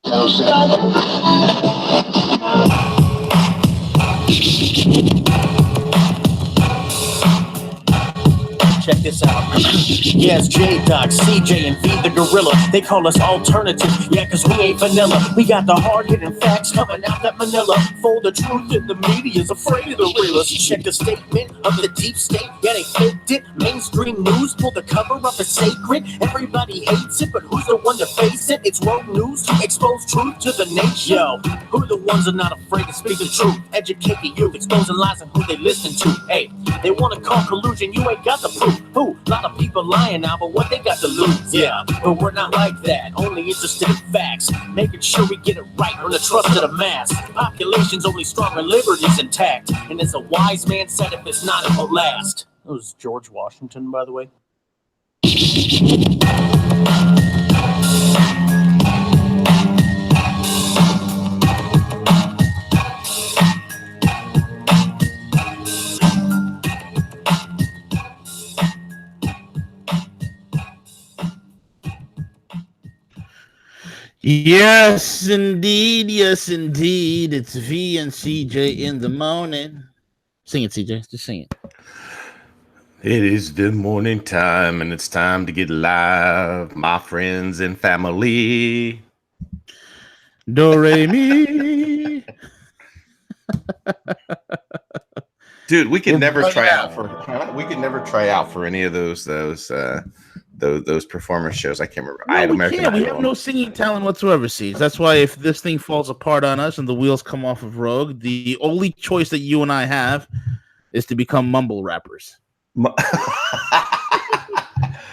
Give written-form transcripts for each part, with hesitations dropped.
Check this out. Yes, J-Doc, CJ, and V the Gorilla. They call us alternative, yeah, cause we ain't vanilla. We got the hard-hitting facts coming out that Manila. For the truth in the media's afraid of the realest. Check the statement of the deep state, yeah, they faked it. Mainstream news pull the cover up as sacred. Everybody hates it, but who's the one to face it? It's road news to expose truth to the nation. Yo, who are the ones that are not afraid to speak the truth? Educate the youth, exposing lies and who they listen to. Hey, they wanna call collusion, you ain't got the proof. Who? A lot of people lying now, but what they got to lose? Yeah, but we're not like that. Only interested in facts, making sure we get it right on the trust of the mass. Population's only strong when liberty's intact. And as a wise man said, if it's not, it will last. That was George Washington, by the way. Yes, indeed. Yes, indeed. It's V and CJ in the morning. Sing it, CJ. Just sing it. It is the morning time, and it's time to get live, my friends and family. Do, re, mi. Dude, we could never try out for any of those performance shows. I can't remember. No, we have no singing talent whatsoever, Siege. That's why if this thing falls apart on us and the wheels come off of Rogue, the only choice that you and I have is to become mumble rappers.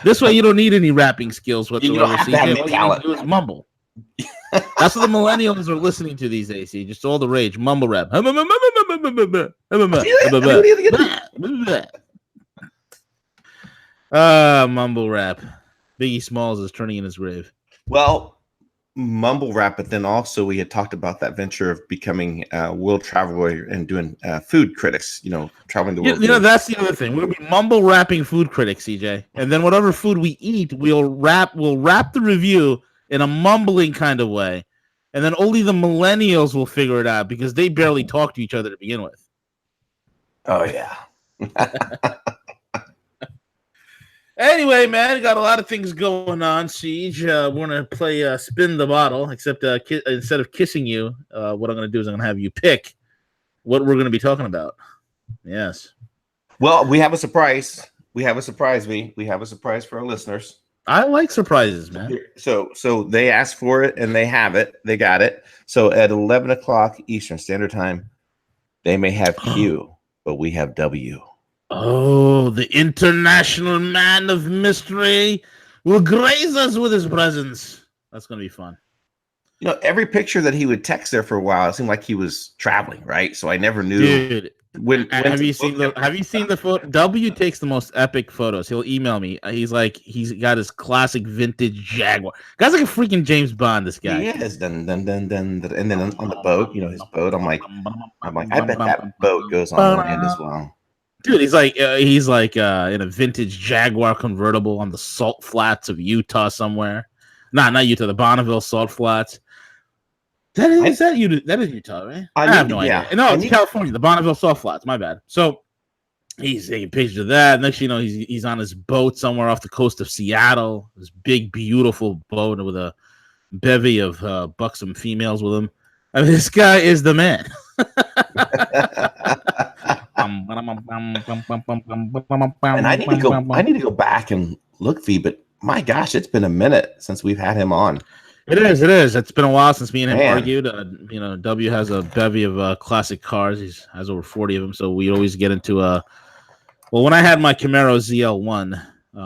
This way you don't need any rapping skills whatsoever. You don't have to have all talent. you need to do is mumble. That's what the millennials are listening to these days. See, just all the rage, mumble rap. Mumble rap. Biggie Smalls is turning in his grave. Well, mumble rap, but then also we had talked about that venture of becoming a world traveler and doing food critics, traveling the world. That's the other thing. We're going to be mumble rapping food critics, CJ. And then whatever food we eat, we'll wrap the review in a mumbling kind of way. And then only the millennials will figure it out because they barely talk to each other to begin with. Oh, yeah. Anyway, man, got a lot of things going on, Siege. We're going to play Spin the Bottle, except instead of kissing you, what I'm going to do is I'm going to have you pick what we're going to be talking about. Yes. Well, we have a surprise. We have a surprise, V. We have a surprise for our listeners. I like surprises, man. So they asked for it, and they have it. They got it. So at 11 o'clock Eastern Standard Time, they may have Q, but we have W. Oh, the international man of mystery will grace us with his presence. That's going to be fun. Every picture that he would text there for a while, it seemed like he was traveling, right? So I never knew. Dude, have you seen the photo? W takes the most epic photos. He'll email me. He's got his classic vintage Jaguar. Guy's like a freaking James Bond. This guy. He is. Dun, dun, dun, dun, dun. And then on the boat, his boat. I'm like, I bet that boat goes on land as well. Dude, he's like in a vintage Jaguar convertible on the salt flats of Utah somewhere. Not Utah, the Bonneville salt flats. That is Utah, right? I have no idea. No, it's California, the Bonneville salt flats. My bad. So he's taking pictures of that. Next, he's on his boat somewhere off the coast of Seattle. This big, beautiful boat with a bevy of buxom females with him. I mean, this guy is the man. And I need to go back and look, V, but my gosh, it's been a minute since we've had him on. It is. It's been a while since me and him argued. W has a bevy of classic cars. He has over 40 of them, so we always get into when I had my Camaro ZL1,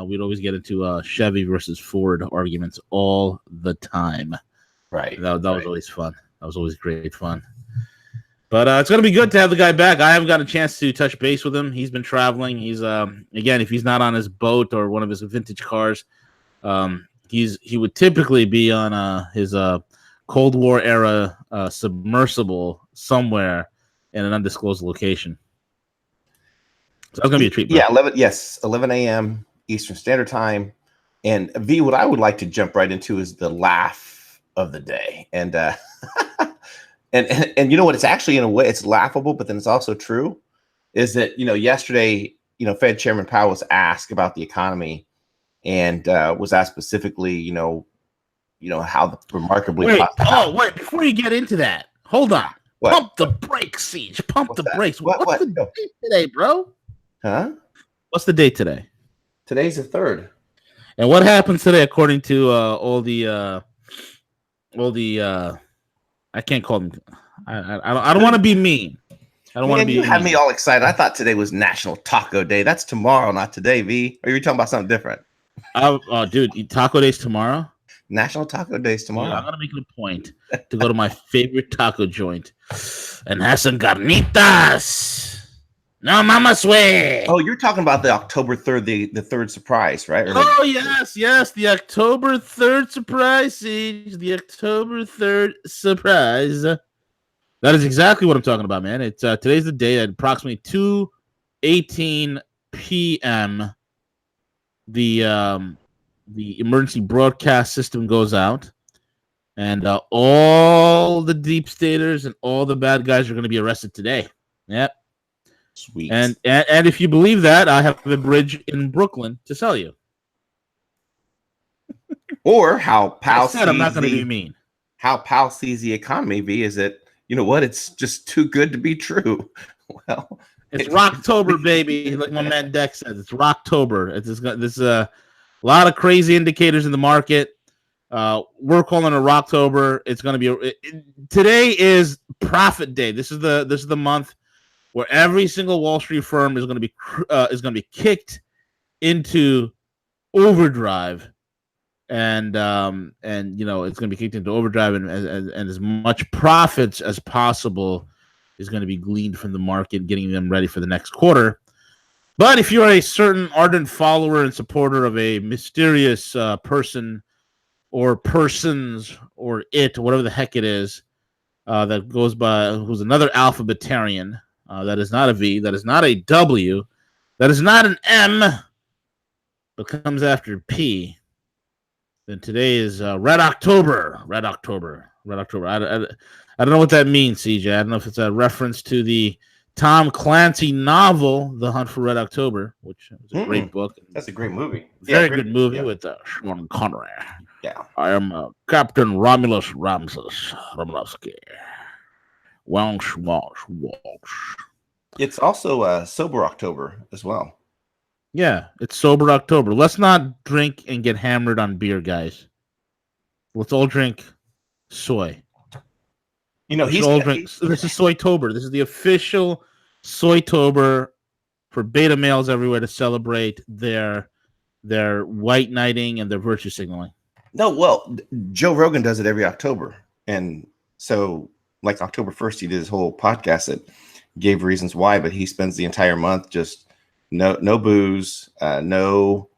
we'd always get into Chevy versus Ford arguments all the time. Right. That was always fun. That was always great fun. But it's going to be good to have the guy back. I haven't got a chance to touch base with him. He's been traveling. He's again, if he's not on his boat or one of his vintage cars, he would typically be on his Cold War era submersible somewhere in an undisclosed location. So that's going to be a treat. Bro. Yeah, 11 a.m. Eastern Standard Time. And V, what I would like to jump right into is the laugh of the day. And and you know what? It's actually, in a way, it's laughable, but then it's also true. Is that, yesterday, Fed Chairman Powell was asked about the economy, and was asked specifically, how the remarkably wait, before you get into that, hold on. What? Pump the brakes, Siege. Pump What's the that? brakes. What? What's the date today, bro? Huh? What's the date today? Today's the 3rd. And what happens today, according to all the I can't call them. I don't want to be mean. I don't want to be. You had mean. me all excited. I thought today was National Taco Day. That's tomorrow, not today. V, or are you talking about something different? Dude, Taco Day's tomorrow. National Taco Day's tomorrow. Yeah, I'm gonna make it a point to go to my favorite taco joint and have some carnitas. No, mama's way. Oh, you're talking about the October 3rd, the third surprise, right? Oh, yes, the October 3rd surprise, Siege. The October 3rd surprise. That is exactly what I'm talking about, man. It's today's the day at approximately 2:18 p.m. The emergency broadcast system goes out, and all the deep staters and all the bad guys are going to be arrested today. Yep. Sweet. And if you believe that, I have a bridge in Brooklyn to sell you. Or how Powell said I'm not going to be mean. How Powell sees the economy, V, is that, you know what? It's just too good to be true. Well, it's Rocktober, baby. Like my man Dex says, it's Rocktober. This a lot of crazy indicators in the market. We're calling it Rocktober. It's going to be today is profit day. This is the month where every single Wall Street firm is going to be kicked into overdrive, and it's going to be kicked into overdrive, and as much profits as possible is going to be gleaned from the market, getting them ready for the next quarter. But if you're a certain ardent follower and supporter of a mysterious person or persons or whatever the heck it is, that goes by, who's another alphabetarian, that is not a V, that is not a W, that is not an M, but comes after P, then today is Red October. Red October. I don't know what that means, CJ. I don't know if it's a reference to the Tom Clancy novel, The Hunt for Red October, which is a great book. That's a great movie. Very good movie with Sean Connery. Yeah. I am Captain Romulus Ramses Romulowski. Walsh. It's also Sober October as well. Yeah, it's Sober October. Let's not drink and get hammered on beer, guys. Let's all drink soy. This is Soytober. This is the official Soytober for beta males everywhere to celebrate their white knighting and their virtue signaling. No, well, Joe Rogan does it every October. And so, like October 1st, he did his whole podcast that gave reasons why, but he spends the entire month just no booze, no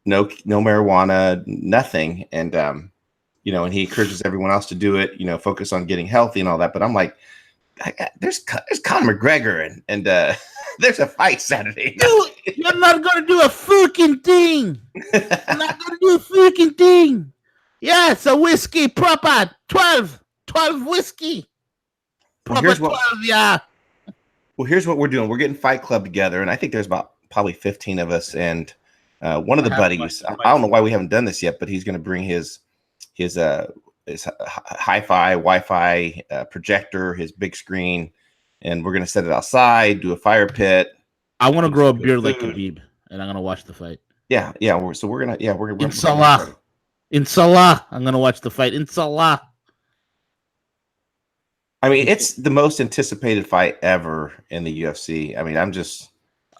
marijuana, nothing. And, and he encourages everyone else to do it, focus on getting healthy and all that. But I'm like, there's Conor McGregor and there's a fight Saturday. Dude, you're not going to do a freaking thing. You're not going to do a freaking thing. Yeah, it's a whiskey proper 12 whiskey. Proper 12, yeah. Well, here's what we're doing. We're getting Fight Club together, and I think there's about probably 15 of us. And one of the buddies, I don't know why we haven't done this yet, but he's going to bring his hi-fi, Wi-Fi projector, his big screen, and we're going to set it outside, do a fire pit. I want to grow a beard like Khabib, and I'm going to watch the fight. Yeah. We're going to. Inshallah. I'm going to watch the fight. Inshallah. I mean, it's the most anticipated fight ever in the UFC. I mean,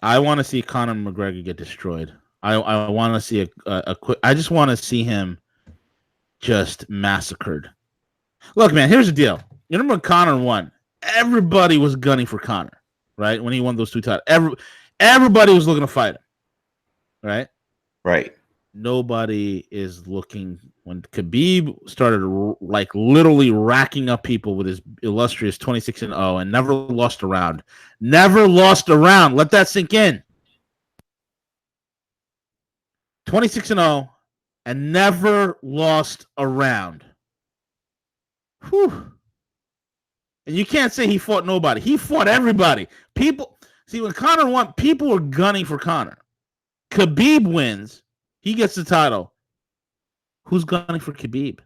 I want to see Conor McGregor get destroyed. I want to see a quick. I just want to see him just massacred. Look, man, here's the deal. You remember when Conor won? Everybody was gunning for Conor, right? When he won those two titles, everybody was looking to fight him, right? Right. Nobody is looking. When Khabib started like literally racking up people with his illustrious 26-0 and never lost a round. Let that sink in. 26-0 and never lost a round. Whew. And you can't say he fought nobody. He fought everybody. People see when Conor won, people were gunning for Conor. Khabib wins, he gets the title. Who's gunning for Khabib?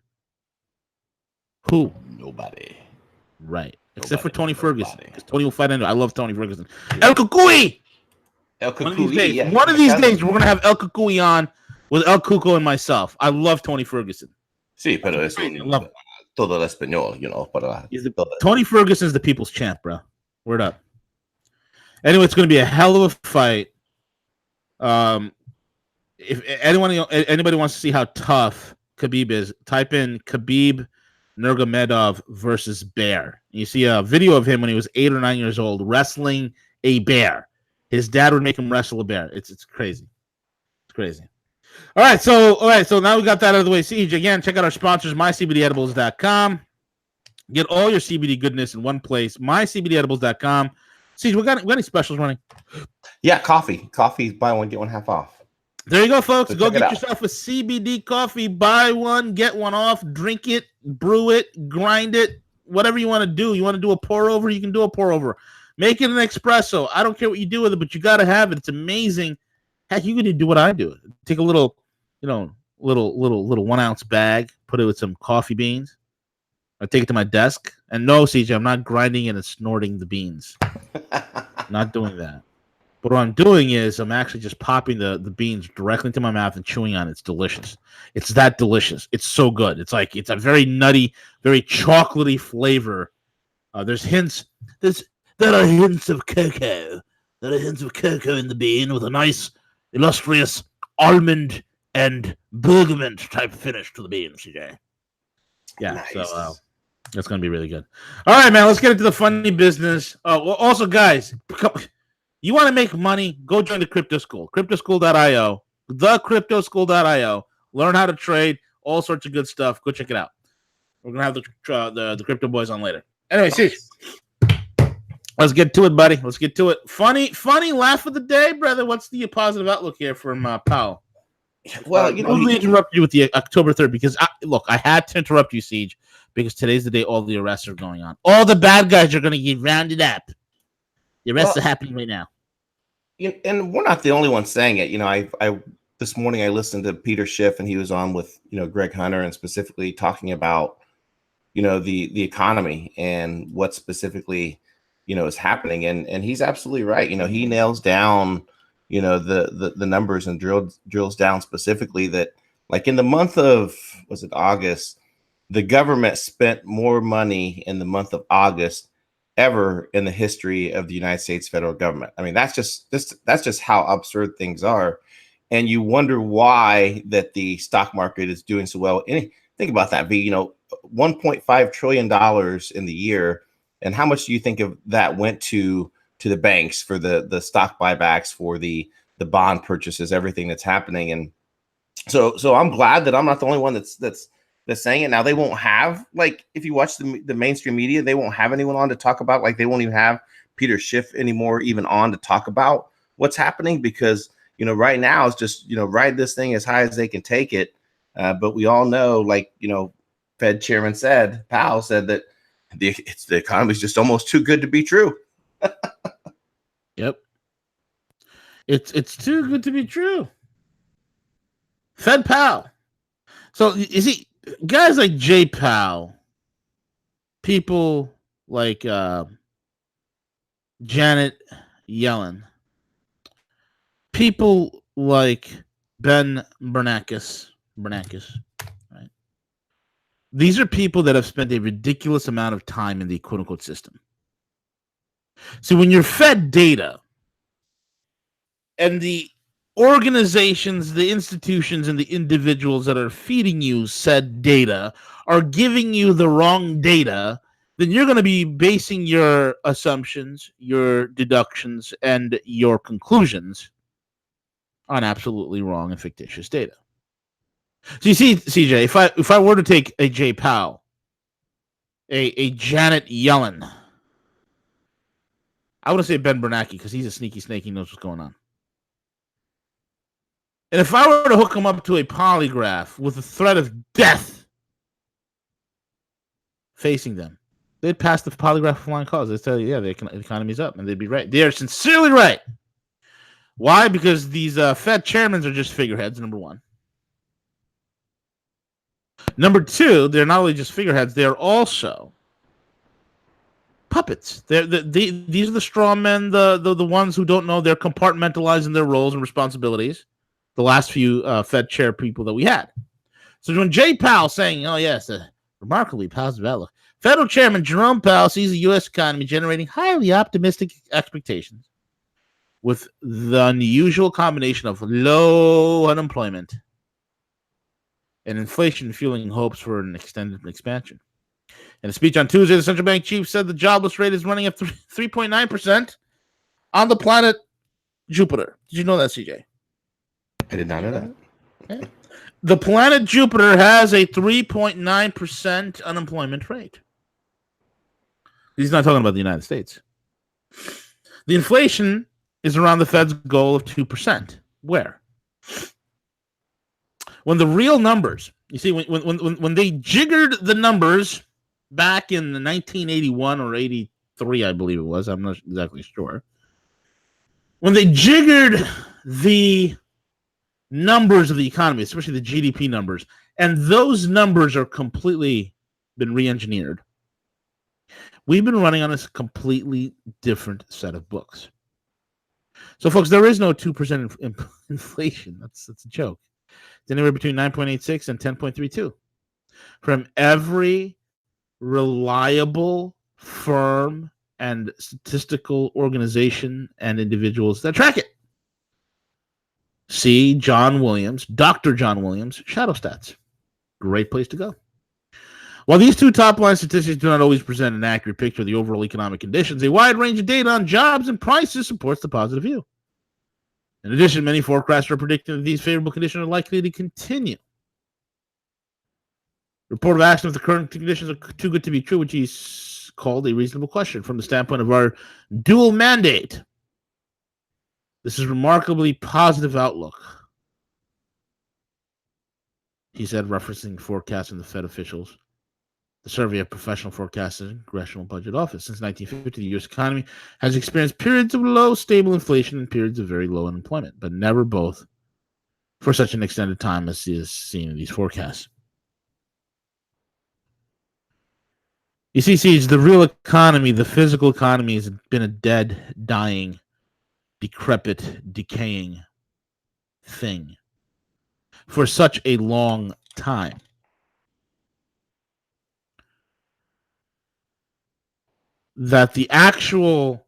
Who? Nobody. Right. Except for Tony Nobody. Ferguson. Because Tony will fight anyway. I love Tony Ferguson. Yeah. El Kukui! El One of these Kukui, days, yeah. one of these days, we're gonna have El Kukui on with El Cuco and myself. I love Tony Ferguson. Sí, pero es un todo el español, you know. Para Tony Ferguson's the people's champ, bro. Word up. Anyway, it's gonna be a hell of a fight. If anybody wants to see how tough Khabib is, type in Khabib Nurmagomedov versus bear. You see a video of him when he was 8 or 9 years old wrestling a bear. His dad would make him wrestle a bear. It's crazy. It's crazy. All right, so now we got that out of the way. Siege, again, check out our sponsors, mycbdedibles.com. Get all your CBD goodness in one place, mycbdedibles.com. Siege, we got any specials running? Yeah, coffee. Coffee, buy one, get one half off. There you go, folks. So go get yourself a CBD coffee. Buy one, get one off. Drink it, brew it, grind it, whatever you want to do. You want to do a pour over, you can do a pour over. Make it an espresso. I don't care what you do with it, but you got to have it. It's amazing. Heck, you can do what I do. Take a little 1 ounce bag, put it with some coffee beans. I take it to my desk. And no, CJ, I'm not grinding it and snorting the beans. Not doing that. But what I'm doing is I'm actually just popping the beans directly into my mouth and chewing on it. It's delicious. It's that delicious. It's so good. It's a very nutty, very chocolatey flavor. There's hints. There are hints of cocoa. There are hints of cocoa in the bean with a nice, illustrious almond and bergamot type finish to the bean, CJ. Yeah, nice. So that's going to be really good. All right, man, let's get into the funny business. Well, also, guys, you want to make money, go join the Crypto School, cryptoschool.io, thecryptoschool.io. Learn how to trade, all sorts of good stuff. Go check it out. We're going to have the Crypto Boys on later. Anyway, see. Let's get to it, buddy. Let's get to it. Funny laugh of the day, brother. What's the positive outlook here from Powell? Well, let me interrupt you with the October 3rd because, I had to interrupt you, Siege, because today's the day all the arrests are going on. All the bad guys are going to get rounded up. The arrests are happening right now. And we're not the only ones saying it. I this morning I listened to Peter Schiff, and he was on with Greg Hunter, and specifically talking about the economy and what specifically is happening, and he's absolutely right. He nails down the numbers and drills down specifically that, like, in the month of August, the government spent more money in the month of August ever in the history of the United States federal government. I mean, that's just how absurd things are, and you wonder why that the stock market is doing so well. Think about that, V. $1.5 trillion in the year. And how much do you think of that went to the banks for the stock buybacks, for the bond purchases, everything that's happening? And so I'm glad that I'm not the only one that's saying it. Now, they won't have, like, if you watch the mainstream media, they won't have anyone on to talk about, like, they won't even have Peter Schiff anymore even on to talk about what's happening, because right now it's just ride this thing as high as they can take it. But we all know, like, Fed chairman Powell said that the economy is just almost too good to be true. Yep. It's too good to be true. Fed Powell. So is he guys like Jay Powell, people like Janet Yellen, people like Ben Bernanke, right? These are people that have spent a ridiculous amount of time in the quote-unquote system. So when you're fed data and the organizations, the institutions, and the individuals that are feeding you said data are giving you the wrong data, then you're going to be basing your assumptions, your deductions, and your conclusions on absolutely wrong and fictitious data. So you see, CJ, if I were to take a Jay Powell, a Janet Yellen, I wouldn't say Ben Bernanke because he's a sneaky snake. He knows what's going on. And if I were to hook him up to a polygraph with the threat of death, facing them, they'd pass the polygraph with flying colors. They'd tell you, yeah, the economy's up, and they'd be right. They are sincerely right. Why? Because these Fed chairmen are just figureheads, number one. Number two, they're not only just figureheads, they're also puppets. These are the straw men, the ones who don't know they're compartmentalizing their roles and responsibilities. The last few Fed chair people that we had. So when Jay Powell saying, oh yes, a remarkably positive outlook, Federal Chairman Jerome Powell sees the U.S. economy generating highly optimistic expectations with the unusual combination of low unemployment and inflation fueling hopes for an extended expansion. In a speech on Tuesday, the central bank chief said the jobless rate is running at 3.9% on the planet Jupiter. Did you know that, CJ? I did not know that. Okay. The planet Jupiter has a 3.9% unemployment rate. He's not talking about the United States. The inflation is around the Fed's goal of 2%. Where? When the real numbers, you see, when they jiggered the numbers back in 1981 or 83, I believe it was, I'm not exactly sure. When they jiggered the numbers of the economy, especially the GDP numbers, and those numbers are completely been re-engineered, we've been running on a completely different set of books. So, folks, there is no 2% inflation. That's a joke. It's anywhere between 9.86 and 10.32 from every reliable firm and statistical organization and individuals that track it. See John Williams, Dr. John Williams, Shadow Stats. Great place to go. While these two top-line statistics do not always present an accurate picture of the overall economic conditions, a wide range of data on jobs and prices supports the positive view. In addition, many forecasters are predicting that these favorable conditions are likely to continue. Report of action if the current conditions are too good to be true, which he's called a reasonable question from the standpoint of our dual mandate. This is remarkably positive outlook, he said, referencing forecasts from the Fed officials. The survey of professional forecasters in Congressional Budget Office. Since 1950, the U.S. economy has experienced periods of low, stable inflation and periods of very low unemployment, but never both for such an extended time as is seen in these forecasts. You see, Siege, the real economy, the physical economy has been a dead, dying, decrepit, decaying thing for such a long time. That the actual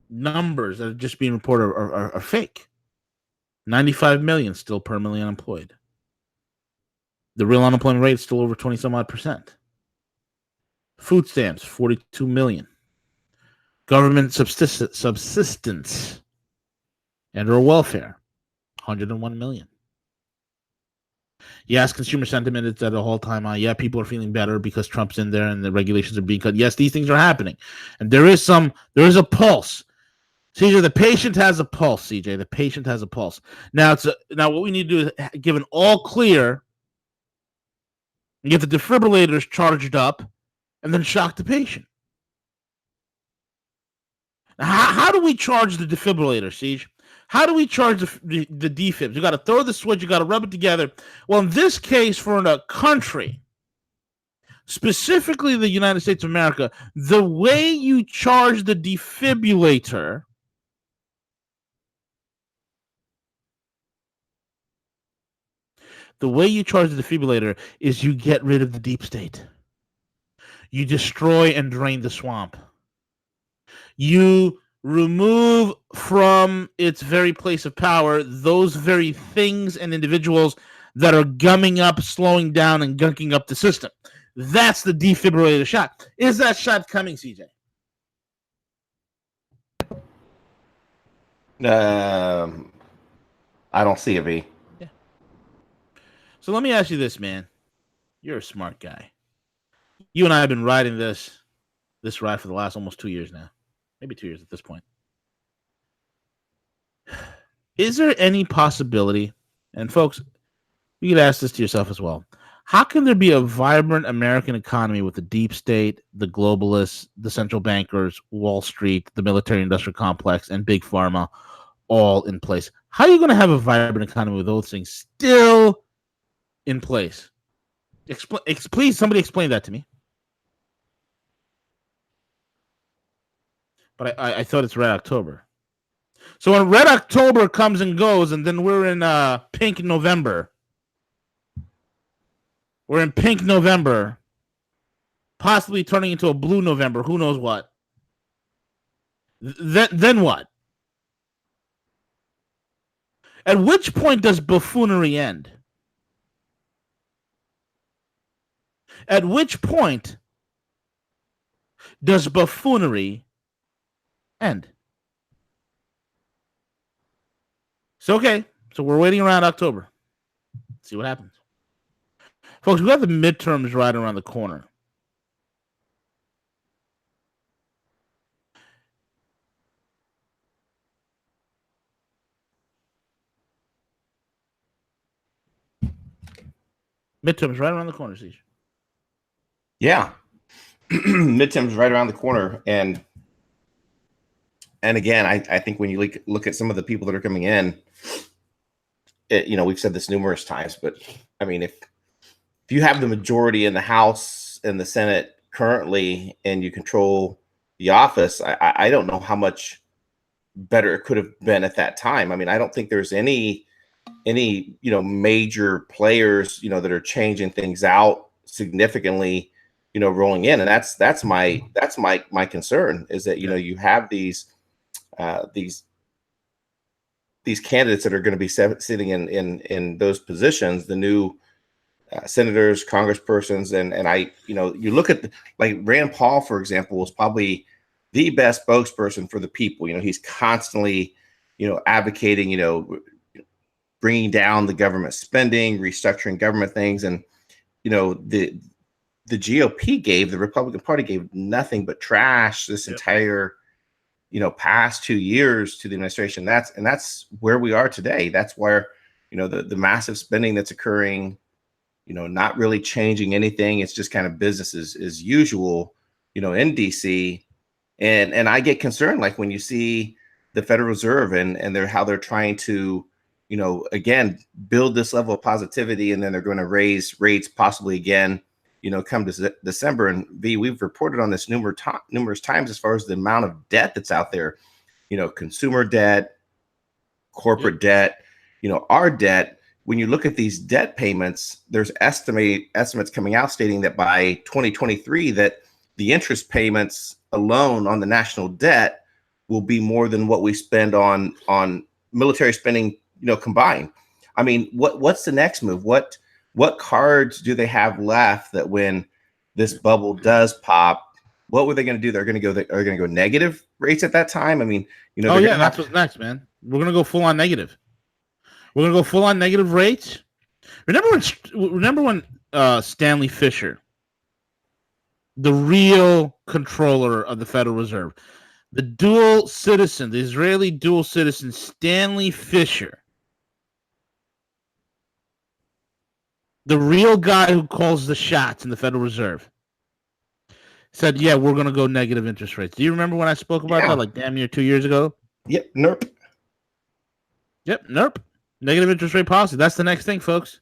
numbers that are just being reported are fake. 95 million still permanently unemployed. The real unemployment rate is still over 20 some odd percent. Food stamps, 42 million. Government subsistence and or welfare, 101 million. Yes, consumer sentiment is at an all-time high. Yeah, people are feeling better because Trump's in there and the regulations are being cut. Yes, these things are happening. And there is a pulse. CJ, the patient has a pulse, CJ. The patient has a pulse. Now, now what we need to do is give an all clear and get the defibrillators charged up and then shock the patient. Now, how do we charge the defibrillator, Siege? How do we charge the defibs? You got to throw the switch. You got to rub it together. Well, in this case, for a country, specifically the United States of America, the way you charge the defibrillator is you get rid of the deep state. You destroy and drain the swamp. You remove from its very place of power those very things and individuals that are gumming up, slowing down, and gunking up the system. That's the defibrillator shot. Is that shot coming, CJ? I don't see a V. Yeah. So let me ask you this, man. You're a smart guy. You and I have been riding this ride for the last almost 2 years now. Maybe 2 years at this point. Is there any possibility, and folks, you could ask this to yourself as well, How can there be a vibrant American economy with the deep state, the globalists, the central bankers, Wall Street, the military-industrial complex, and big pharma all in place? How are you going to have a vibrant economy with those things still in place? Please, somebody explain that to me. But I thought it's Red October. So when Red October comes and goes, and then we're in Pink November. We're in Pink November, possibly turning into a Blue November. Who knows what? Then what? At which point does buffoonery end? At which point does buffoonery end? So, okay. So we're waiting around October. See what happens. Folks, we have the midterms right around the corner. Midterms right around the corner, Siege. Yeah. Midterms right around the corner. And again, I think when you look at some of the people that are coming in, we've said this numerous times, but I mean, if you have the majority in the House and the Senate currently, and you control the office, I don't know how much better it could have been at that time. I mean, I don't think there's any major players, that are changing things out significantly, rolling in. And that's my concern, is that, you have these candidates that are going to be sitting in those positions, the new senators, congresspersons, and you look at like Rand Paul, for example, was probably the best spokesperson for the people. He's constantly, advocating, bringing down the government spending, restructuring government things, and the GOP the Republican Party gave nothing but trash this entire past 2 years to the administration. That's where we are today. That's where the massive spending that's occurring, not really changing anything. It's just kind of business as usual, in DC. And I get concerned, like when you see the Federal Reserve and how they're trying to, again, build this level of positivity, and then they're going to raise rates possibly again, come to December. And we've reported on this numerous times as far as the amount of debt that's out there, consumer debt, corporate debt, our debt. When you look at these debt payments, there's estimates coming out stating that by 2023, that the interest payments alone on the national debt will be more than what we spend on military spending, combined. I mean, what's the next move? What cards do they have left that when this bubble does pop, what were they going to do? They're going to go negative rates at that time. I mean, that's what's next, man. We're going to go full on negative. We're going to go full on negative rates. Remember when Stanley Fischer, the real controller of the Federal Reserve, the Israeli dual citizen Stanley Fischer, the real guy who calls the shots in the Federal Reserve, said, yeah, we're going to go negative interest rates. Do you remember when I spoke about that like damn near 2 years ago? Yep. Nope. Yep. Nope. Negative interest rate policy. That's the next thing, folks.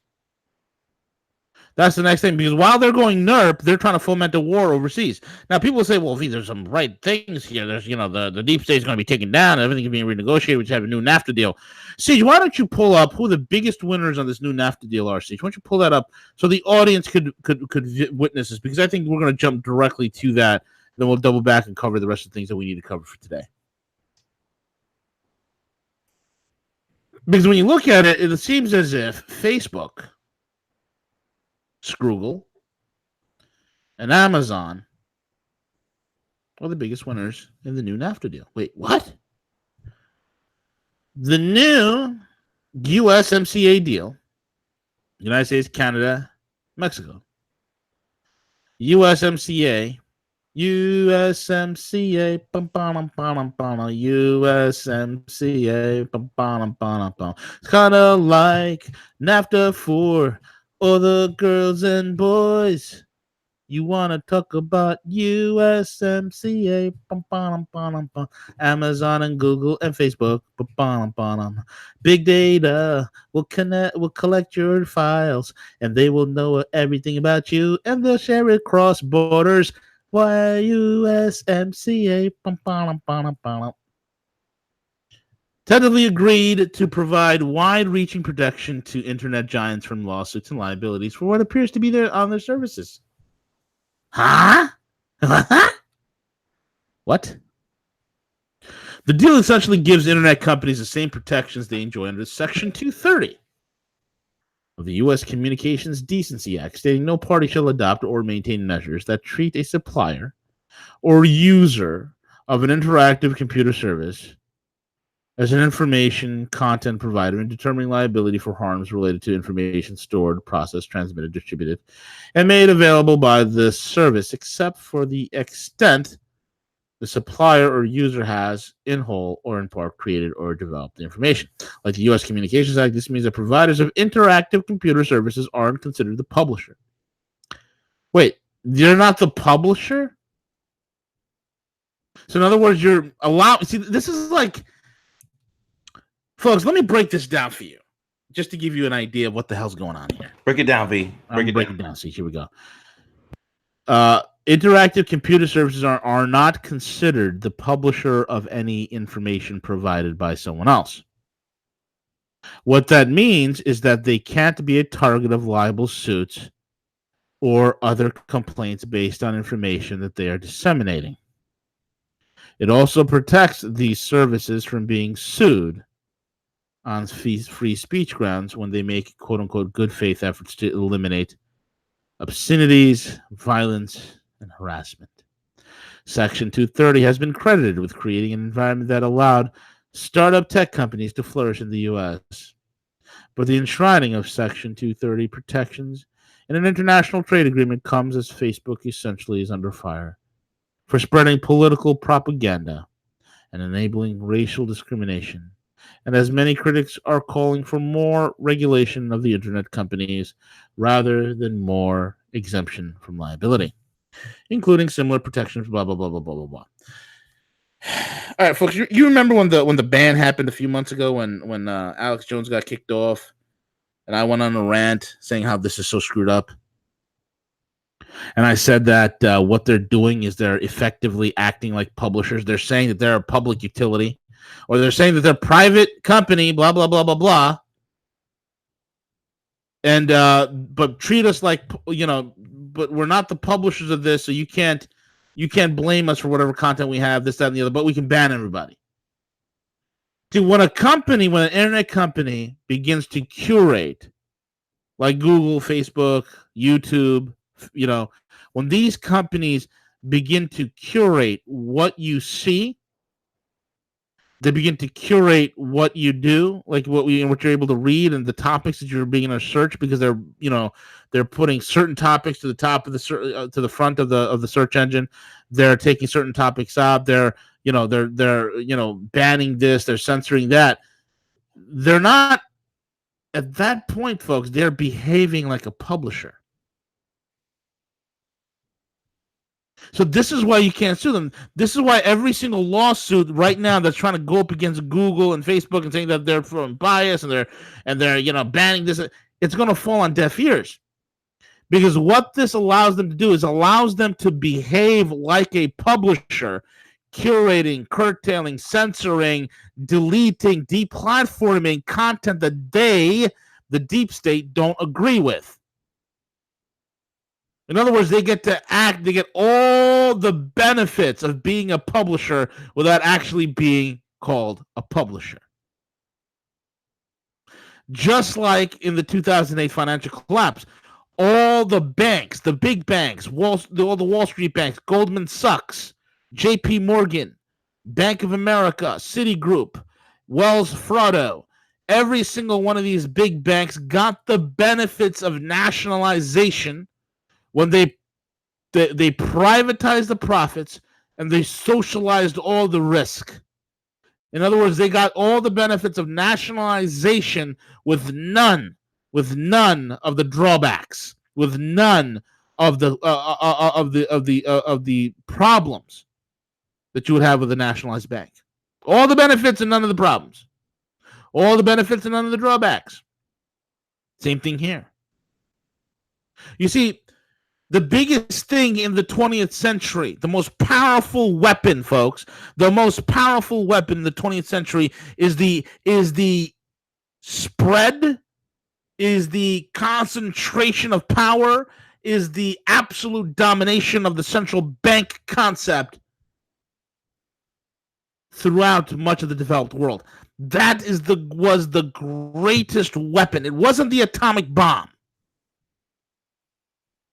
That's the next thing, because while they're going NERP, they're trying to foment a war overseas. Now, people say, well, there's some right things here. There's, the deep state is going to be taken down, and everything is being renegotiated. We just have a new NAFTA deal. Siege, why don't you pull up who the biggest winners on this new NAFTA deal are, Siege? Why don't you pull that up so the audience could witness this? Because I think we're going to jump directly to that. Then we'll double back and cover the rest of the things that we need to cover for today. Because when you look at it, it seems as if Facebook, Scroogle, and Amazon are the biggest winners in the new NAFTA deal. Wait, what? The new USMCA deal, United States, Canada, Mexico. USMCA, USMCA, USMCA. It's kind of like NAFTA for All the girls and boys. You want to talk about USMCA, Amazon and Google and Facebook. Big data will collect your files, and they will know everything about you, and they'll share it across borders. Why USMCA? Tentatively agreed to provide wide-reaching protection to internet giants from lawsuits and liabilities for what appears to be on their services. Huh? What? The deal essentially gives internet companies the same protections they enjoy under Section 230 of the U.S. Communications Decency Act, stating no party shall adopt or maintain measures that treat a supplier or user of an interactive computer service as an information content provider in determining liability for harms related to information stored, processed, transmitted, distributed, and made available by this service, except for the extent the supplier or user has, in whole or in part, created or developed the information. Like the U.S. Communications Act, this means that providers of interactive computer services aren't considered the publisher. Wait, you're not the publisher? So in other words, you're allowed... See, this is like... Folks, let me break this down for you, just to give you an idea of what the hell's going on here. Break it down, V. Break it down. See, here we go. Interactive computer services are not considered the publisher of any information provided by someone else. What that means is that they can't be a target of libel suits or other complaints based on information that they are disseminating. It also protects these services from being sued on free speech grounds when they make quote-unquote good faith efforts to eliminate obscenities, violence, and harassment. Section 230 has been credited with creating an environment that allowed startup tech companies to flourish in the U.S. But the enshrining of Section 230 protections in an international trade agreement comes as Facebook essentially is under fire for spreading political propaganda and enabling racial discrimination. And as many critics are calling for more regulation of the internet companies rather than more exemption from liability, including similar protections, blah, blah, blah, blah, blah, blah, blah. All right, folks, you remember when the ban happened a few months ago when Alex Jones got kicked off and I went on a rant saying how this is so screwed up? And I said that what they're doing is they're effectively acting like publishers. They're saying that they're a public utility, or they're saying that they're a private company, blah, blah, blah, blah, blah. And but treat us like, but we're not the publishers of this, so you can't blame us for whatever content we have, this, that, and the other, but we can ban everybody. Dude, when an internet company begins to curate, like Google, Facebook, YouTube, when these companies begin to curate what you see, they begin to curate what you do, like what you're able to read and the topics that you're being able to search, because they're putting certain topics to the top of the to the front of the search engine. They're taking certain topics out. They're banning this. They're censoring that. They're not, at that point, folks. They're behaving like a publisher. So this is why you can't sue them. This is why every single lawsuit right now that's trying to go up against Google and Facebook and saying that they're from bias and they're banning this, it's going to fall on deaf ears. Because what this allows them to do is allows them to behave like a publisher, curating, curtailing, censoring, deleting, deplatforming content that they, the deep state, don't agree with. In other words, they get all the benefits of being a publisher without actually being called a publisher. Just like in the 2008 financial collapse, all the banks, the big banks, all the Wall Street banks, Goldman Sachs, JP Morgan, Bank of America, Citigroup, Wells Fargo, every single one of these big banks got the benefits of nationalization when they privatized the profits and they socialized all the risk. In other words, they got all the benefits of nationalization with none with none of the drawbacks, with none of the problems that you would have with a nationalized bank. All the benefits and none of the problems. All the benefits and none of the drawbacks. Same thing here. You see, the biggest thing in the 20th century, the most powerful weapon, folks, the most powerful weapon in the 20th century is the spread, is the concentration of power, is the absolute domination of the central bank concept throughout much of the developed world. That was the greatest weapon. It wasn't the atomic bomb.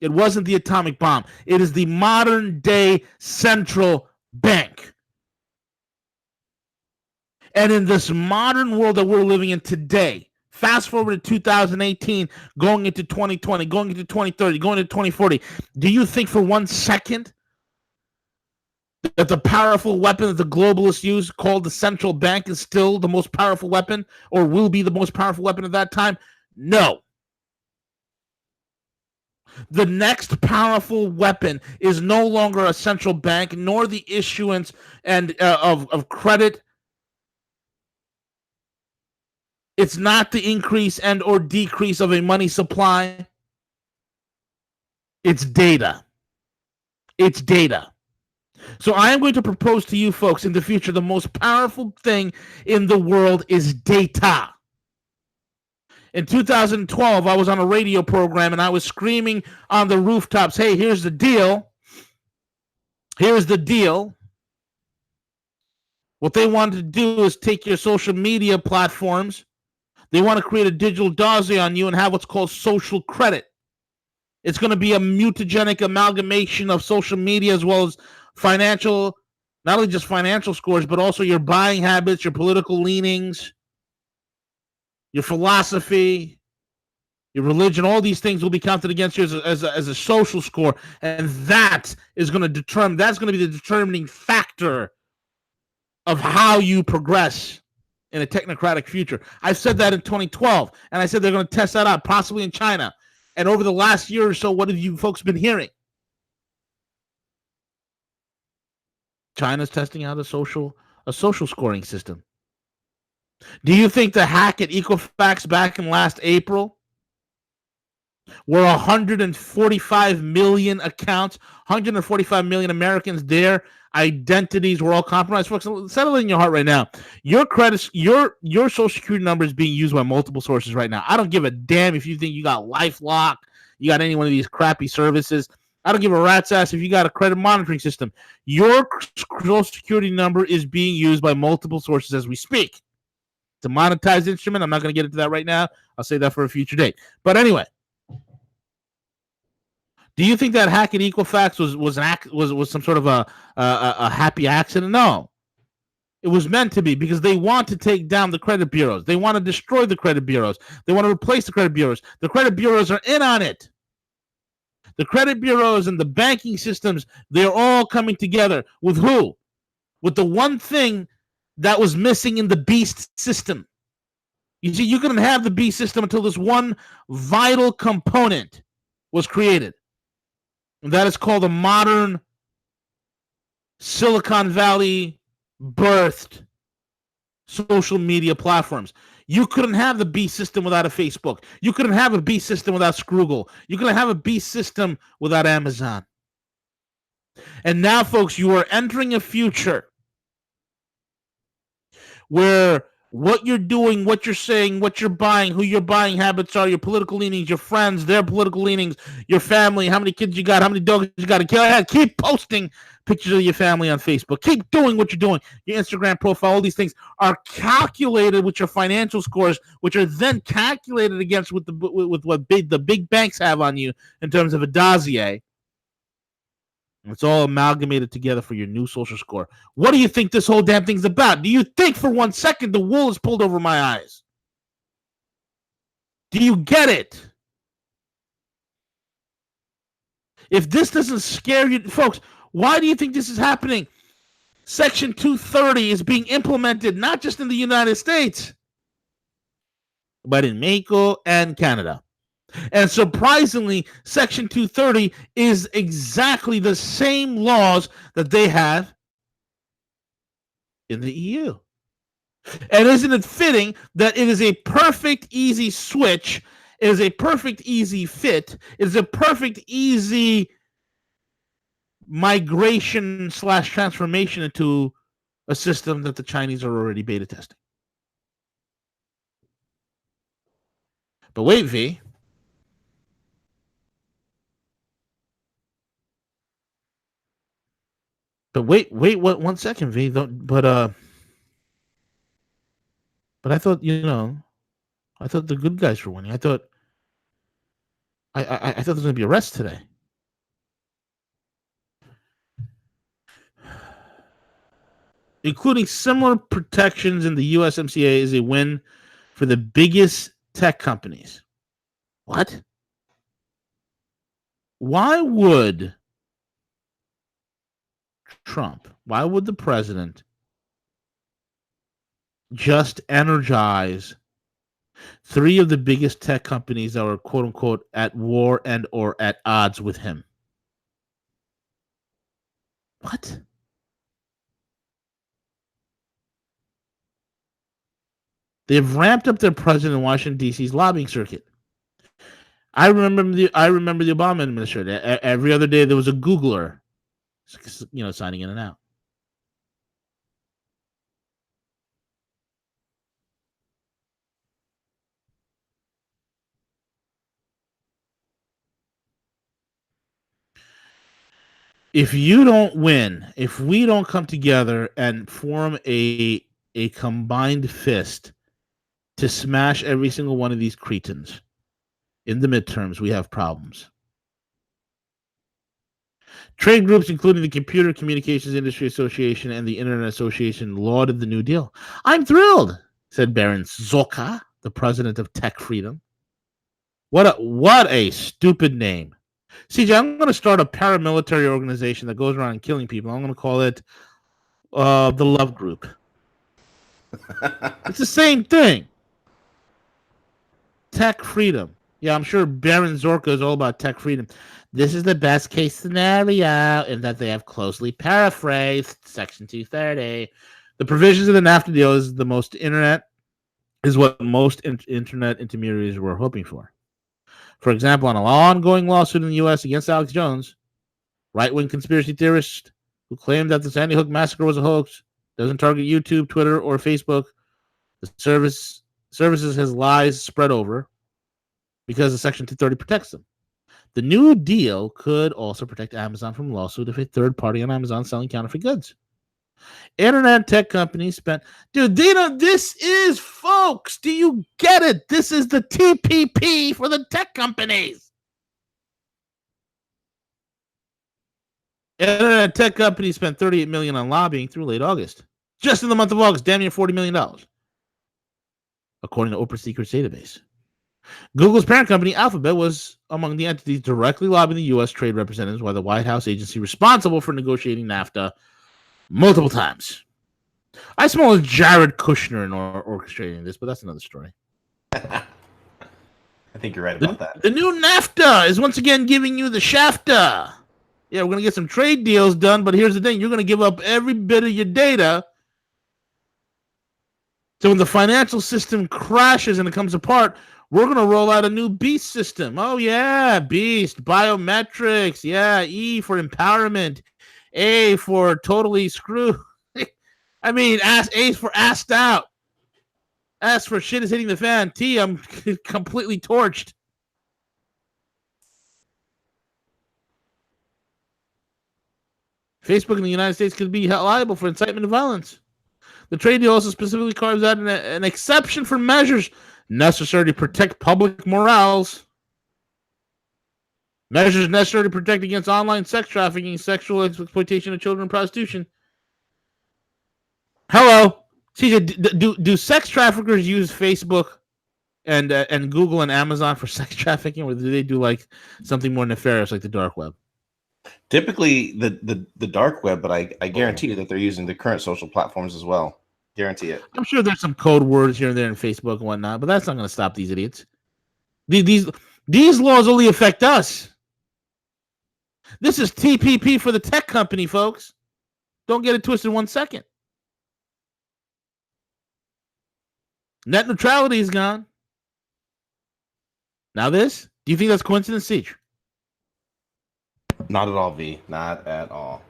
It wasn't the atomic bomb. It is the modern day central bank. And in this modern world that we're living in today, fast forward to 2018, going into 2020, going into 2030, going into 2040, do you think for 1 second that the powerful weapon that the globalists use, called the central bank, is still the most powerful weapon, or will be the most powerful weapon at that time? No. The next powerful weapon is no longer a central bank, nor the issuance and of credit. It's not the increase and or decrease of a money supply. It's data. It's data. So I am going to propose to you folks in the future, the most powerful thing in the world is data. In 2012, I was on a radio program and I was screaming on the rooftops, hey, here's the deal. Here's the deal. What they wanted to do is take your social media platforms. They want to create a digital dossier on you and have what's called social credit. It's going to be a mutagenic amalgamation of social media as well as financial, not only just financial scores, but also your buying habits, your political leanings, your philosophy, your religion. All these things will be counted against you as a social score, and that is going to determine. That's going to be the determining factor of how you progress in a technocratic future. I said that in 2012, and I said they're going to test that out, possibly in China. And over the last year or so, what have you folks been hearing? China's testing out a social scoring system. Do you think the hack at Equifax back in last April, where 145 million accounts, 145 million Americans, their identities were all compromised? Folks, settle in your heart right now. Your credits, your social security number is being used by multiple sources right now. I don't give a damn if you think you got LifeLock, you got any one of these crappy services. I don't give a rat's ass if you got a credit monitoring system. Your social security number is being used by multiple sources as we speak. It's a monetized instrument. I'm not going to get into that right now. I'll say that for a future date. But anyway, do you think that hack at Equifax was some sort of a happy accident? No. It was meant to be, because they want to take down the credit bureaus. They want to destroy the credit bureaus. They want to replace the credit bureaus. The credit bureaus are in on it. The credit bureaus and the banking systems, they're all coming together. With who? With the one thing that was missing in the beast system. You see, you couldn't have the beast system until this one vital component was created. And that is called a modern Silicon Valley birthed social media platforms. You couldn't have the beast system without a Facebook. You couldn't have a beast system without Scroogle. You couldn't have a beast system without Amazon. And now, folks, you are entering a future where what you're doing, what you're saying, what you're buying, who your buying habits are, your political leanings, your friends, their political leanings, your family, how many kids you got, how many dogs you got to kill. Keep posting pictures of your family on Facebook. Keep doing what you're doing. Your Instagram profile, all these things are calculated with your financial scores, which are then calculated against with what the big banks have on you in terms of a dossier. It's all amalgamated together for your new social score. What do you think this whole damn thing's about? Do you think for 1 second the wool is pulled over my eyes? Do you get it? If this doesn't scare you, folks, why do you think this is happening? Section 230 is being implemented not just in the United States. but in Mexico and Canada. And surprisingly, Section 230 is exactly the same laws that they have in the EU. And isn't it fitting that it is a perfect, easy switch? It is a perfect, easy fit. It is a perfect, easy migration / transformation into a system that the Chinese are already beta testing. But wait, V. But wait, what? 1 second, V. But I thought, I thought the good guys were winning. I thought there was going to be arrests today. Including similar protections in the USMCA is a win for the biggest tech companies. What? Why would Trump, why would the president just energize 3 of the biggest tech companies that were quote unquote at war and or at odds with him? What? They've ramped up their presence in Washington, D.C.'s lobbying circuit. I remember the Obama administration. Every other day there was a Googler, signing in and out. If you don't win, if we don't come together and form a combined fist to smash every single one of these cretins in the midterms, we have problems. Trade groups, including the Computer Communications Industry Association and the Internet Association, lauded the New Deal. I'm thrilled, said Baron Zoka, the president of Tech Freedom. What a stupid name. CJ, I'm going to start a paramilitary organization that goes around killing people. I'm going to call it the Love Group. It's the same thing. Tech freedom. Yeah, I'm sure Baron Zorka is all about tech freedom. This is the best case scenario in that they have closely paraphrased Section 230. The provisions of the NAFTA deal is what most internet intermediaries were hoping for. For example, on an ongoing lawsuit in the U.S. against Alex Jones, right-wing conspiracy theorist who claimed that the Sandy Hook massacre was a hoax, doesn't target YouTube, Twitter, or Facebook. The services has lies spread over because the Section 230 protects them. The New Deal could also protect Amazon from lawsuit if a third party on Amazon selling counterfeit goods. Internet tech companies spent... Dude, this is, folks, do you get it? This is the TPP for the tech companies. Internet tech companies spent $38 million on lobbying through late August. Just in the month of August, damn near $40 million. According to Oprah Secret's database. Google's parent company, Alphabet, was among the entities directly lobbying the U.S. trade representatives, while the White House agency responsible for negotiating NAFTA multiple times. I smell Jared Kushner in orchestrating this, but that's another story. I think you're right about that. The new NAFTA is once again giving you the shafta. Yeah, we're going to get some trade deals done, but here's the thing. You're going to give up every bit of your data. So when the financial system crashes and it comes apart, we're going to roll out a new BEAST system. Oh, yeah, BEAST, biometrics. Yeah, E for empowerment. A for totally screw. I mean, A for assed out. S for shit is hitting the fan. T, I'm completely torched. Facebook in the United States could be liable for incitement to violence. The trade deal also specifically carves out an exception for measures necessary to protect public morals. Measures necessary to protect against online sex trafficking, sexual exploitation of children, and prostitution. Hello. CJ, do sex traffickers use Facebook and Google and Amazon for sex trafficking, or do they do like something more nefarious like the dark web? Typically the dark web, but I guarantee you that they're using the current social platforms as well. Guarantee it. I'm sure there's some code words here and there in Facebook and whatnot, but that's not going to stop these idiots. These laws only affect us. This is TPP for the tech company, folks. Don't get it twisted 1 second. Net neutrality is gone. Now this? Do you think that's coincidence, Siege? Not at all, V. Not at all.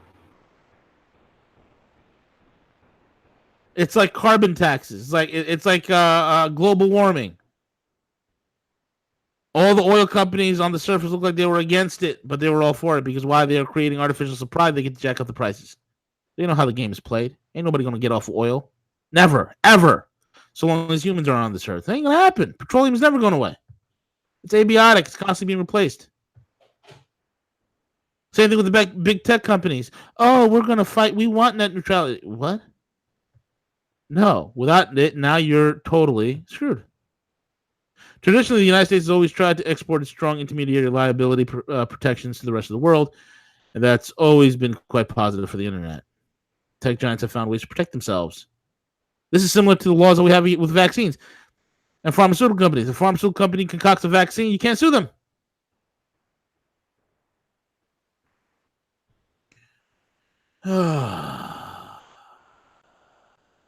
It's like carbon taxes. It's like global warming. All the oil companies on the surface look like they were against it, but they were all for it because why? They are creating artificial supply. They get to jack up the prices. They know how the game is played. Ain't nobody going to get off oil. Never, ever. So long as humans are on this earth. It ain't going to happen. Petroleum is never going away. It's abiotic. It's constantly being replaced. Same thing with the big tech companies. Oh, we're going to fight. We want net neutrality. What? No. Without it, now you're totally screwed. Traditionally, the United States has always tried to export its strong intermediary liability protections to the rest of the world, and that's always been quite positive for the internet. Tech giants have found ways to protect themselves. This is similar to the laws that we have with vaccines and pharmaceutical companies. If a pharmaceutical company concocts a vaccine, you can't sue them.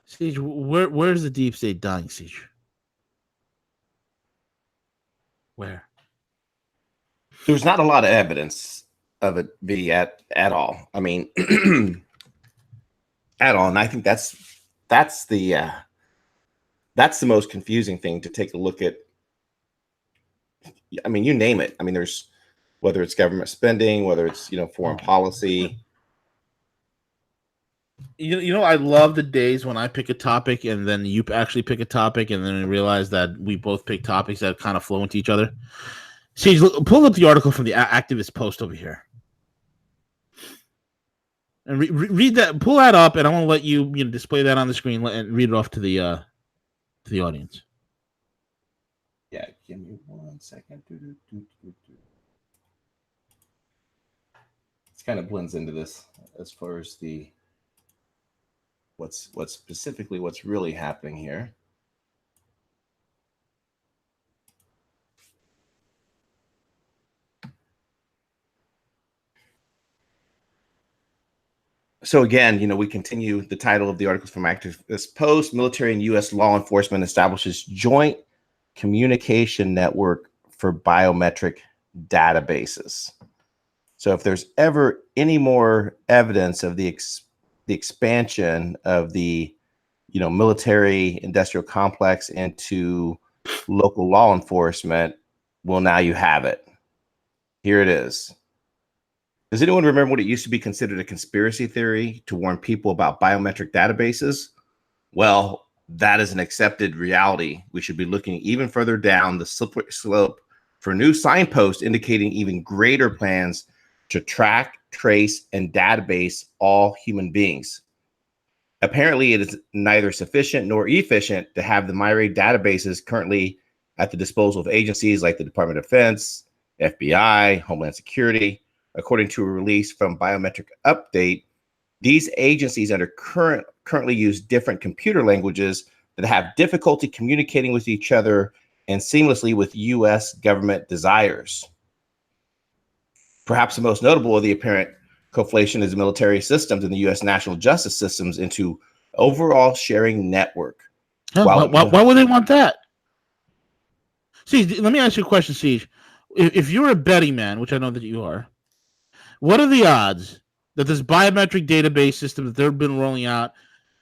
Siege, where's the deep state dying, Siege? Where? There's not a lot of evidence of it be at all. I mean, at all. And I think that's the most confusing thing to take a look at. I mean, you name it. I mean, there's whether it's government spending, whether it's foreign policy. I love the days when I pick a topic and then you actually pick a topic and then I realize that we both pick topics that kind of flow into each other. See, pull up the article from the activist post over here and read that. Pull that up, and I want to let you display that on the screen and read it off to the audience. Yeah, give me 1 second. It's kind of blends into this as far as the what's specifically what's really happening here. So again, we continue the title of the articles from Activist Post. Military and U.S. law enforcement establishes joint communication network for biometric databases. So if there's ever any more evidence of the expansion of the military industrial complex into local law enforcement, well, now you have it. Here it is. Does anyone remember what it used to be considered a conspiracy theory to warn people about biometric databases? Well, that is an accepted reality. We should be looking even further down the slippery slope for new signposts indicating even greater plans to track, trace, and database all human beings. Apparently, it is neither sufficient nor efficient to have the myriad databases currently at the disposal of agencies like the Department of Defense, FBI, Homeland Security. According to a release from Biometric Update, these agencies currently use different computer languages that have difficulty communicating with each other and seamlessly with U.S. government desires. Perhaps the most notable of the apparent conflation is military systems and the U.S. national justice systems into overall sharing network. Why would they want that? See, let me ask you a question, Siege. If you're a betting man, which I know that you are, what are the odds that this biometric database system that they've been rolling out,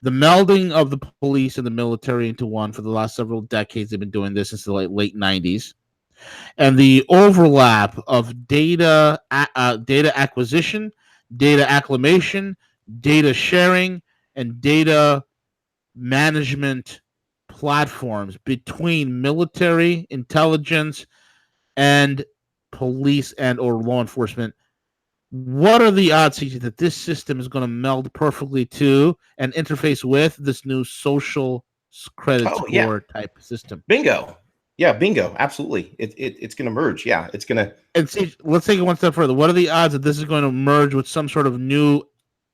the melding of the police and the military into one for the last several decades, they've been doing this since the late 90s, and the overlap of data acquisition, data acclimation, data sharing, and data management platforms between military, intelligence, and police and or law enforcement? What are the odds that this system is going to meld perfectly to and interface with this new social credit score type system? Bingo. Yeah, bingo. Absolutely. It's going to merge. Yeah, it's going to. And see, let's take it one step further. What are the odds that this is going to merge with some sort of new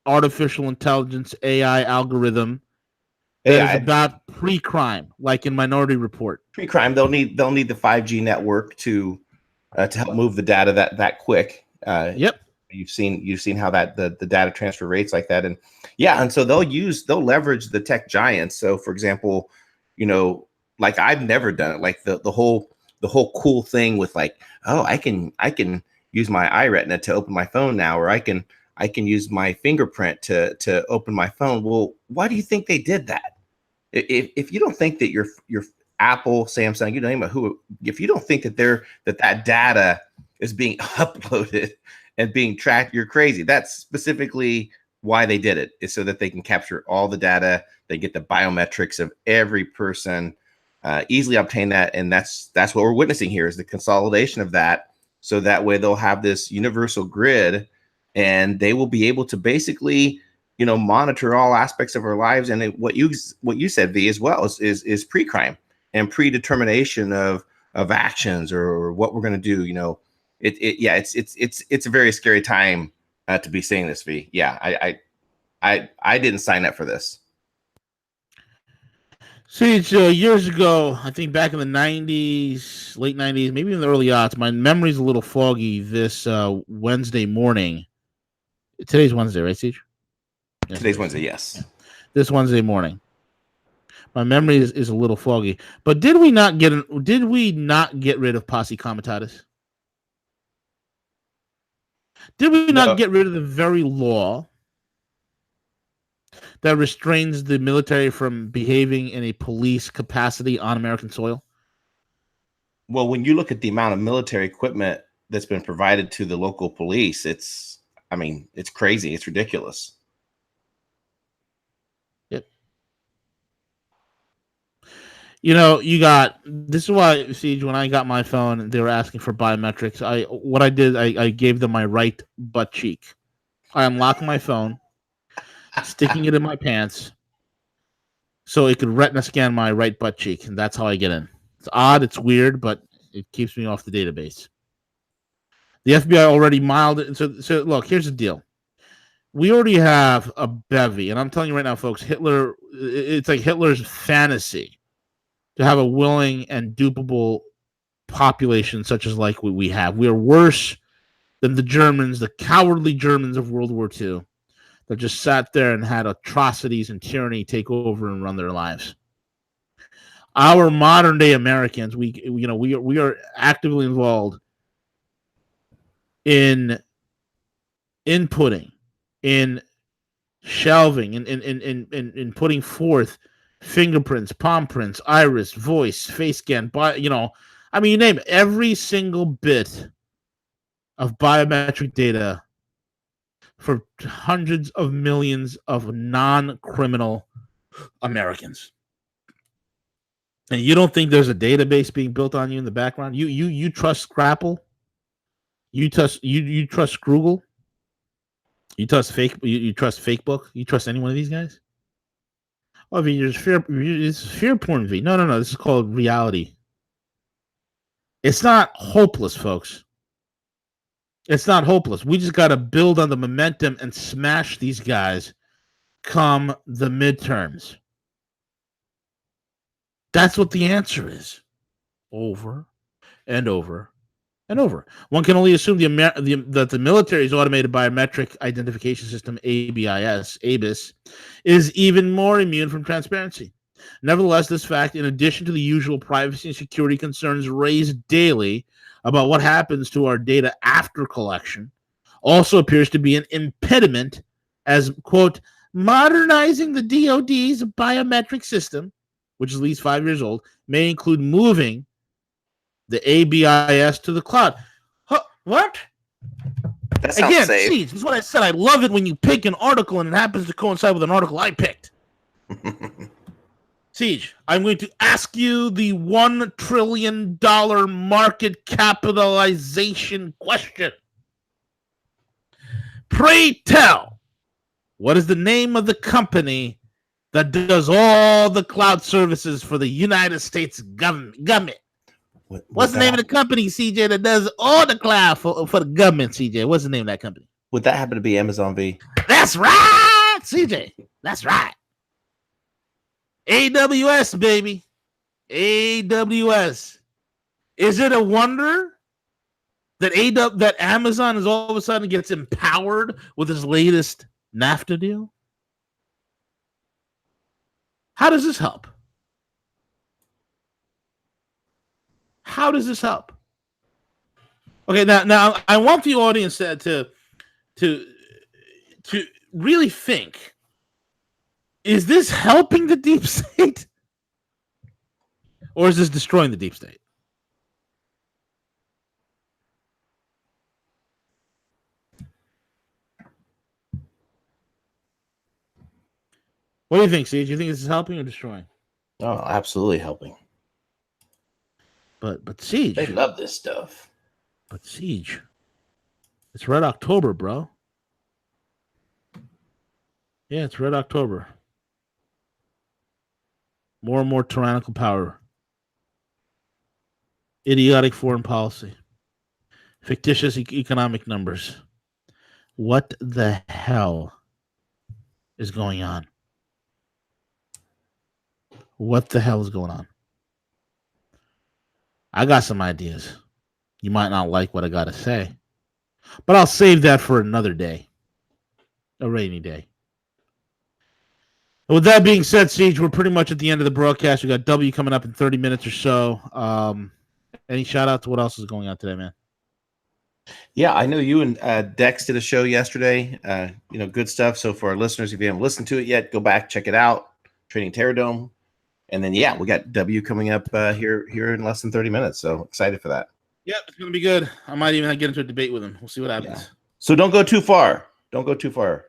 artificial intelligence AI algorithm that is about pre-crime, like in Minority Report. Pre-crime, they'll need the 5G network to help move the data that quick. Yep. You've seen how that the data transfer rates like that, and so they'll leverage the tech giants. So for example, like I've never done it, like the whole cool thing with like, oh, I can use my iRetina to open my phone now, or I can use my fingerprint to open my phone. Well, why do you think they did that? If you don't think that your Apple, Samsung, you name it, if you don't think that that data is being uploaded and being tracked, you're crazy. That's specifically why they did it, is so that they can capture all the data. They get the biometrics of every person, easily obtain that. And that's what we're witnessing here, is the consolidation of that. So that way they'll have this universal grid, and they will be able to basically, monitor all aspects of our lives. And what you said, V, as well, is pre-crime and predetermination of actions or what we're going to do. It's a very scary time to be saying this, V. Yeah, I didn't sign up for this. See, it's years ago, I think back in the 90s, late 90s, maybe in the early aughts. My memory's a little foggy. This Wednesday morning. Today's Wednesday, right, Siege? Yes, today's Wednesday, yes. This Wednesday morning. My memory is a little foggy. But did we not get rid of Posse Comitatus? Did we not get rid of the very law that restrains the military from behaving in a police capacity on American soil? Well, when you look at the amount of military equipment that's been provided to the local police, it's crazy. It's ridiculous. Yep. This is why, Siege, when I got my phone, they were asking for biometrics. I gave them my right butt cheek. I unlocked my phone, sticking it in my pants so it could retina scan my right butt cheek, and that's how I get in. It's odd, it's weird, but it keeps me off the database. The FBI already miled it. So look, here's the deal. We already have a bevy, and I'm telling you right now, folks, it's like Hitler's fantasy to have a willing and dupable population such as like we have. We are worse than the Germans, the cowardly Germans of World War II, that just sat there and had atrocities and tyranny take over and run their lives. Our modern day Americans, we are actively involved in inputting, in shelving, in putting forth fingerprints, palm prints, iris, voice, face scan, you name it, every single bit of biometric data for hundreds of millions of non-criminal Americans. And you don't think there's a database being built on you in the background? You trust Scrapple? You trust Scroogle? You trust Fakebook? You trust any one of these guys? Oh, V, it's fear porn, V. No. This is called reality. It's not hopeless, folks. It's not hopeless. We just got to build on the momentum and smash these guys come the midterms. That's what the answer is. Over and over and over. One can only assume that the military's automated biometric identification system, ABIS, is even more immune from transparency. Nevertheless, this fact, in addition to the usual privacy and security concerns raised daily about what happens to our data after collection, also appears to be an impediment as, quote, modernizing the DoD's biometric system, which is at least 5 years old, may include moving the ABIS to the cloud. Huh, what? That sounds Again, safe. see, this is what I said. I love it when you pick an article and it happens to coincide with an article I picked. Siege, I'm going to ask you the $1 trillion market capitalization question. Pray tell, what is the name of the company that does all the cloud services for the United States government? What's the name of the company, CJ, that does all the cloud for the government, CJ? What's the name of that company? Would that happen to be Amazon, V? That's right, CJ. That's right. AWS, baby. AWS. Is it a wonder that Amazon is all of a sudden gets empowered with his latest NAFTA deal? How does this help? How does this help? Okay, now I want the audience to really think: is this helping the deep state, or is this destroying the deep state? What do you think, Siege? Do you think this is helping or destroying? Oh, absolutely helping. But Siege, They love this stuff. But Siege, it's Red October, bro. Yeah, it's Red October. More and more tyrannical power. Idiotic foreign policy. Fictitious economic numbers. What the hell is going on? What the hell is going on? I got some ideas. You might not like what I got to say, but I'll save that for another day. A rainy day. With that being said, Siege, we're pretty much at the end of the broadcast. We got W coming up in 30 minutes or so. Any shout out to what else is going on today, man? Yeah, I know you and Dex did a show yesterday. Good stuff. So for our listeners, if you haven't listened to it yet, go back, check it out. Training Terror Dome. And then, we got W coming up here in less than 30 minutes. So excited for that. Yep, it's going to be good. I might even get into a debate with him. We'll see what happens. Yeah. So don't go too far. Don't go too far.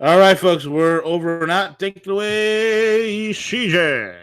All right, folks, we're over and out. Take it away, CJ.